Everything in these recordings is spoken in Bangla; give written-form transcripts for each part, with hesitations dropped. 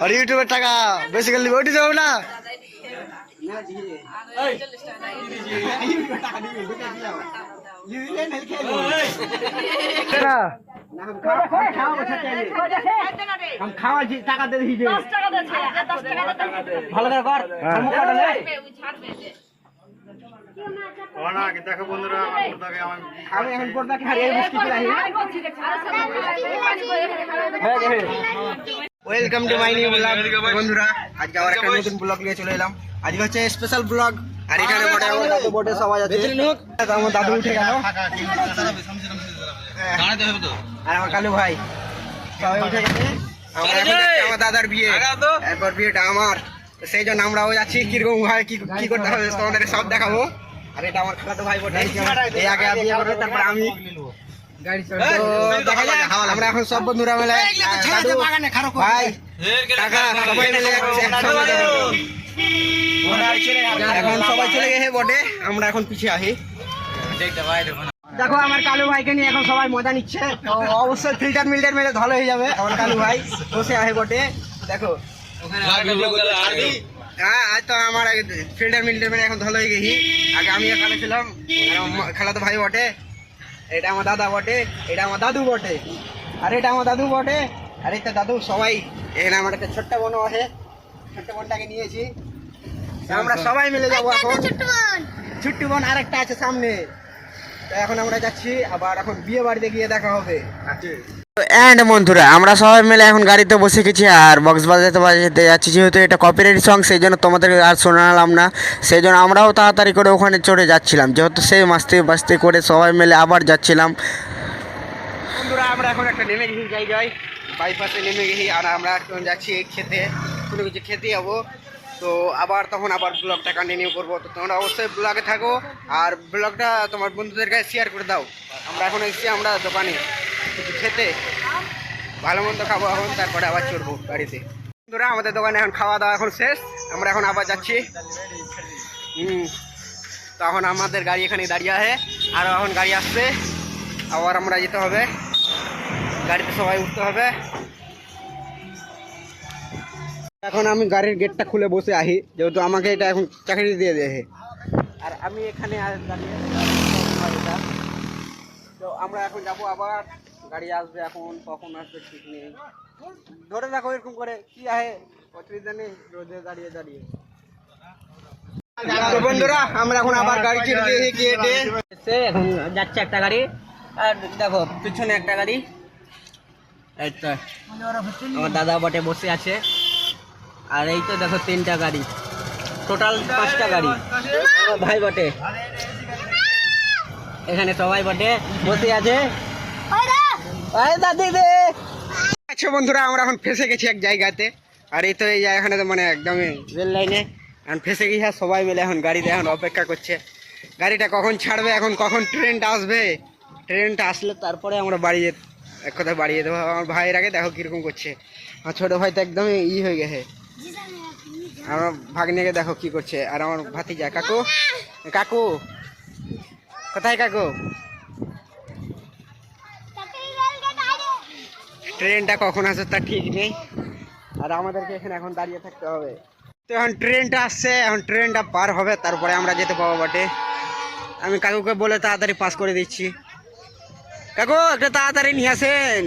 আর ইউটিউবের টাকা বেশি করলে ওইটি যাবো না। খাওয়া টাকা দিয়ে ভালো কর দেখো বন্ধুরা আমি এখন পর্দাকে হারিয়ে welcome to my new blog বন্ধুরা। আজকে আবার একটা নতুন ব্লগ নিয়ে চলে এলাম। আজকে হচ্ছে স্পেশাল ব্লগ। আর এখানে বটে সবাই আছে। আমার দাদু উঠে গেল আর আমার কালু ভাই সবাই উঠে গেছে। আমার দাদার বিয়ে, এরপর বিয়েটা আমার, সেই জন্য আমরাও যাচ্ছি। কিরকম ভাই কি করতে হবে তোমাদের সব দেখাবো। আর এটা আমার খালাতো ভাই বটে, এই আগে বিয়ে করবে তারপর আমি। আমরা এখন সব বন্ধুরা মিলে ভাই কাকা সবাই মিলে এখন সবাই চলে গেছে বটে, আমরা এখন পিছিয়ে আসি। দেখো আমার কালু ভাইকে নিয়ে এখন সবাই মজা নিচ্ছে। তো অবশ্যই ফিল্টার মিল্টার মেরে ভালো হয়ে যাবে। আমার কালু ভাই বসে আসে বটে, দেখো হ্যাঁ। আজ তো আমার ফিল্টার মিল্টার মেরে এখন ভালো হয়ে গেছি। আগে আমি এখানে ছিলাম, খালাতো ভাই বটে, এটা আমার দাদা বটে, এটা আমার দাদু বটে, আর এটা আমার দাদু বটে, আর এটা দাদু সবাই। এখানে আমার একটা ছোট্ট বোনও আছে, ছোট্ট বোনটাকে নিয়েছি। আমরা সবাই মিলে যাবো এখন। ছোট্ট বোন আরেকটা আছে সামনে। তো এখন আমরা যাচ্ছি, আবার এখন বিয়ে বাড়িতে গিয়ে দেখা হবে। এন্ড বন্ধুরা আমরা সবাই মিলে এখন গাড়িতে বসে গেছি আর বক্স বাজাতে যাচ্ছি। যেহেতু এটা কপিরাইট সং, সেই জন্য তোমাদের আর শোনালাম না। সেই জন্য আমরাও তাড়াতাড়ি করে ওখানে চড়ে যাচ্ছিলাম, যেহেতু সেই মাস্তে করে সবাই মিলে আবার যাচ্ছিলাম। বন্ধুরা আমরা এখন একটা নেমে গেছি জায়গায়, বাইপাসে নেমে গেছি। আর আমরা এখন যাচ্ছি খেতে, কোনো কিছু খেতে যাবো। তো আবার তখন আবার ব্লগটা কন্টিনিউ করবো। তো তোমরা অবশ্যই ব্লগে থাকো আর ব্লগটা তোমার বন্ধুদের কাছে শেয়ার করে দাও। আমরা এখন এসেছি আমরা দোকানে কিছু খেতে, ভালো মন্দ খাবো এখন, তারপরে আবার চড়বো গাড়িতে। বন্ধুরা আমাদের দোকানে এখন খাওয়া দাওয়া এখন শেষ, আমরা এখন আবার যাচ্ছি। তো এখন আমাদের গাড়ি এখানে দাঁড়িয়ে আছে, আরও এখন গাড়ি আসছে, আবার আমরা যেতে হবে গাড়িতে, সবাই উঠতে হবে। এখন আমি গাড়ির গেটটা খুলে বসে আহি, যেহেতু আমাকে এটা এখন চাকরি দিয়ে দেয়। আর আমি এখানে দাঁড়িয়ে, তো আমরা এখন যাবো আবার। গাড়ি আসবে এখন, কখন আসবে ঠিক নেই। ধরে রাখো এরকম করে, কি আহে অসুবিধা নেই রোদে দাঁড়িয়ে দাঁড়িয়ে। বন্ধুরা আমরা এখন আবার গাড়ি ছেড়ে দিয়েছি, এখন যাচ্ছে একটা গাড়ি। আর দেখো পিছনে একটা গাড়ি, এই তো আমার দাদা বটে বসে আছে। আর এই তো দেখো 3টা গাড়ি, টোটাল 5টা গাড়ি। আমার ভাই বটে এখানে সবাই বটে বসে আছে। আচ্ছা বন্ধুরা আমরা এখন ফেসে গেছি এক জায়গাতে। আর এই তো এই এখানে তো মানে একদমই রেল লাইনে এখন ফেসে গেছি। আর সবাই মিলে এখন গাড়িতে এখন অপেক্ষা করছে, গাড়িটা কখন ছাড়বে, এখন কখন ট্রেনটা আসবে। ট্রেনটা আসলে তারপরে আমরা বাড়ি এক কথা বাড়িয়ে দেবো। আমার ভাইয়ের আগে দেখো কীরকম করছে। আমার ছোটো ভাই তো একদমই হয়ে গেছে। আমার ভাগ্নিকে দেখো কি করছে। আর আমার ভাতিজা কাকু, কাকু কোথায় কাকু? ট্রেনটা কখন আসে তার ঠিক নেই, আর আমাদেরকে এখানে এখন দাঁড়িয়ে থাকতে হবে। তো এখন ট্রেনটা আসছে, এখন ট্রেনটা পার হবে, তারপরে আমরা যেতে পাবো বটে। আমি কাকুকে বলে তাড়াতাড়ি পাস করে দিচ্ছি। কাকু একটা তাড়াতাড়ি নিয়ে আসেন,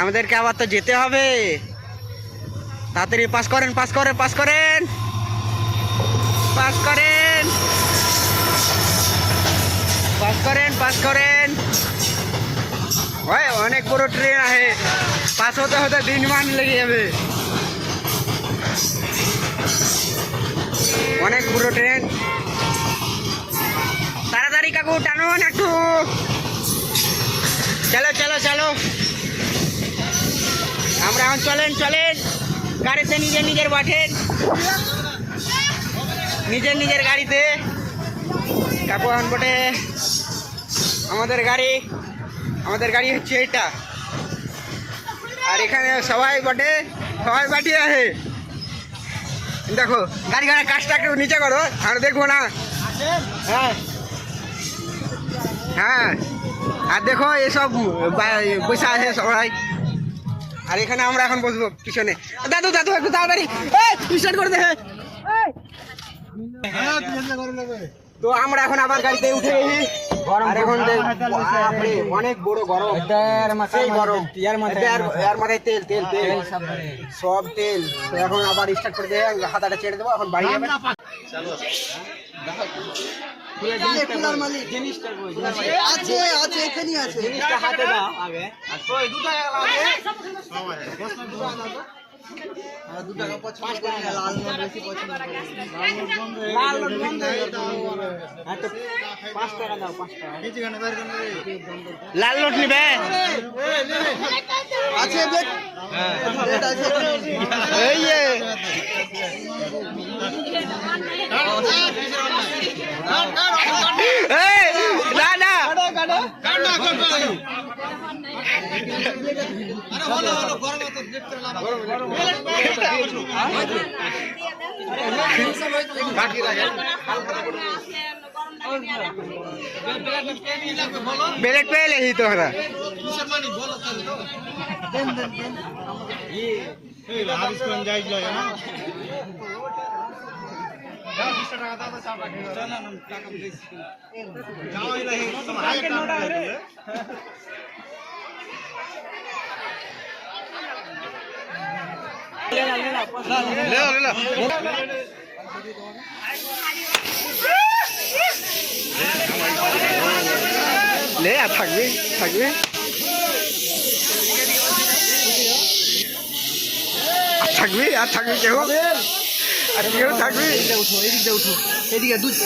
আমাদেরকে আবার তো যেতে হবে। তাড়াতাড়ি পাস করেন, পাস করেন, পাস করেন, পাস করেন, পাস করেন, পাস করেন। ভাই অনেক বড় ট্রেন আছে, পাস হতে হতে দিনমান লেগে যাবে। অনেক বড় ট্রেন, তাড়াতাড়ি কাকু টানুন একটু। চলো চলো চলো, আমরা এখন চলেন চলেন গাড়িতে, নিজের নিজের বাঠেন, নিজের নিজের গাড়িতে। কাকু এখন বটে আমাদের গাড়ি হচ্ছে এটা। আর এখানে সবাই বটে, সবাই বাটিয়ে আছে। দেখো গাড়ি ঘাড়া কাজটা একটু নিচে করো, আর দেখবো না। হ্যাঁ হ্যাঁ, আর দেখো এসব পয়সা আছে সবাই। আর এখানে আমরা এখন বসবো পিছনে। দাদু দাদু একটু তাড়াতাড়ি স্টার্ট করে দে। তো আমরা এখন আবার গাড়িতে উঠে গেছি। আর এখন অনেক বড় গরম, সেই গরম এর মাথায় তেল তেল তেল সব তেল। তো এখন আবার স্টার্ট করে দিয়ে হাতাটা ছেড়ে দেবো, এখন বাড়ি যাবে। জিনিসটা হাতে দাও আগে। লাল নোট নিবে আছে এই যে এই না না ব্রেক পেলে ही तो हरा ले ले আর থাকবে থাকবে থাকবে আর থাকবে কেউ আর কেউ থাকবে উঠো এদিকে উঠো এদিকে দুধ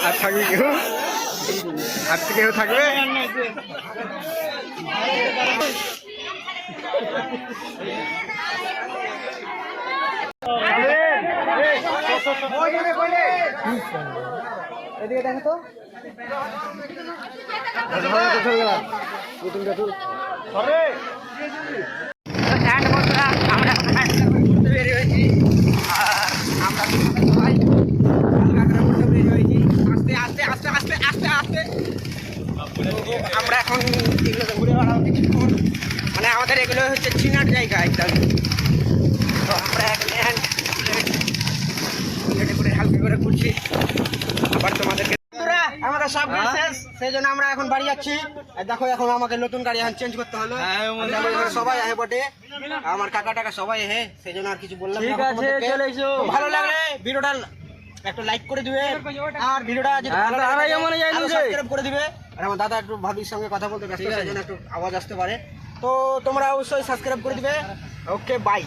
আর থাকবে কেউ আর কেউ থাকবে এদিকে দেখো তো আমরা বের হয়েছি। আমরা আস্তে আস্তে আস্তে আস্তে আস্তে আস্তে আমরা এখন এগুলোতে ঘুরে বেড়াবো কিছুক্ষণ। মানে আমাদের এগুলো হচ্ছে চিনার জায়গা একদম। তো আমরা এখন করে হালকা করে ঘুরছি। আবার তোমাদেরকে আমাদের সব শেষ, সেই জন্য আমরা এখন বাড়ি যাচ্ছি। দেখো এখন আমাকে নতুন গাড়ি এখন চেঞ্জ করতে হলো। সবাই আহে বটে, আমার কাকা টাকা সবাই আহে, সেই জন্য আর কিছু বললাম না। ভালো লাগলে ভিডিওটা একটা লাইক করে দিবে, আর ভিডিওটা যদি ভালো লাগে সাবস্ক্রাইব করে দিবে। আর আমার দাদা একটু ভাবির সঙ্গে কথা বলতে ব্যস্ত, সেই জন্য একটু আওয়াজ আসতে পারে। তো তোমরা অবশ্যই সাবস্ক্রাইব করে দিবে। Okay bye.